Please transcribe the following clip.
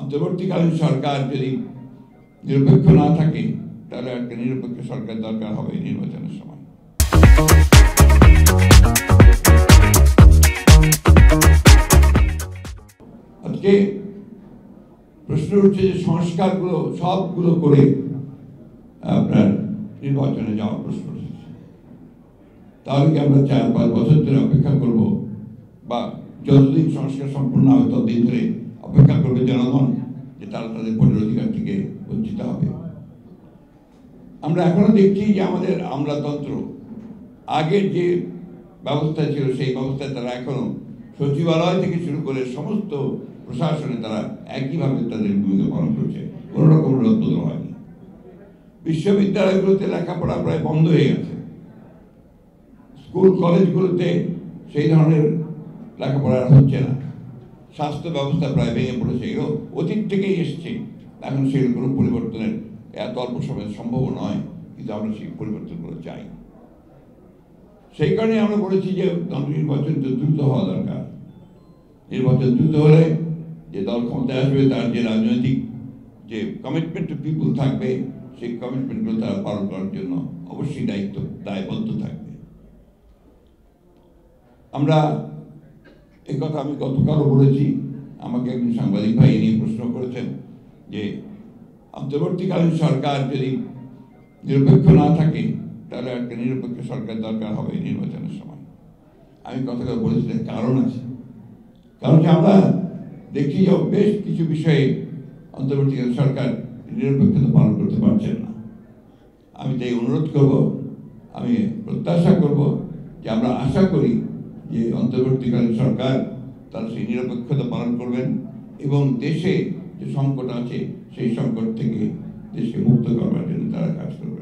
অন্তর্বর্তীকালীন সরকার যদি নিরপেক্ষ না থাকে তাহলে একটা নিরপেক্ষ সরকার দরকার হবে নির্বাচনের সময়। আজকে প্রশ্ন উঠছে যে সংস্কারগুলো সবগুলো করে আপনার নির্বাচনে যাওয়ার প্রশ্ন উঠেছে, তাহলে কি আমরা 4-5 বছর ধরে অপেক্ষা করব, বা যতদিন সংস্কার সম্পূর্ণ হবে ততদিন ধরে অপেক্ষা করবে জনগণ যে তারা তাদের ভোটের অধিকার থেকে বঞ্চিত হবে? আমরা এখনো দেখছি যে আমাদের আমলাতন্ত্র আগের যে ব্যবস্থা ছিল সেই ব্যবস্থায় তারা এখনো সচিবালয় থেকে শুরু করে সমস্ত প্রশাসনে তারা একইভাবে তাদের ভূমিকা পালন করছে, কোনো রকম রদবদল হয়নি। বিশ্ববিদ্যালয়গুলোতে লেখাপড়া প্রায় বন্ধ হয়ে গেছে, স্কুল কলেজগুলোতে সেই ধরনের লেখাপড়া হচ্ছে না, স্বাস্থ্য ব্যবস্থা প্রায় ভেঙে পড়েছে। এগুলো অতীত থেকেই এসছে, এখন সেগুলো কোনো পরিবর্তনের এত অল্প সময়ে সম্ভব নয়, কিন্তু আমরা সেই পরিবর্তনগুলো চাই। সেই কারণে আমরা বলেছি যে নির্বাচন দ্রুত হওয়া দরকার। নির্বাচন দ্রুত হলে যে দল ক্ষমতায় আসবে তার যে রাজনৈতিক যে কমিটমেন্ট টু পিপুল থাকবে, সেই কমিটমেন্টগুলো তারা পালন করার জন্য অবশ্যই দায়বদ্ধ থাকবে। আমরা এই কথা আমি গতকালও বলেছি, আমাকে একজন সাংবাদিক ভাই নিয়ে প্রশ্ন করেছেন যে অন্তর্বর্তীকালীন সরকার যদি নিরপেক্ষ না থাকে তাহলে একটা নিরপেক্ষ সরকার দরকার হবে নির্বাচনের সময়। আমি কথা বলেছি কারণ আছে, কারণ যে আমরা দেখি যে বেশ কিছু বিষয়ে অন্তর্বর্তীকালীন সরকার নিরপেক্ষতা পালন করতে পারছেন না। আমি তাই অনুরোধ করব, আমি প্রত্যাশা করব যে আমরা আশা করি যে অন্তর্বর্তীকালীন সরকার তারা সেই নিরপেক্ষতা পালন করবেন এবং দেশে যে সংকট আছে সেই সংকট থেকে দেশকে মুক্ত করবার জন্য তারা কাজ করবেন।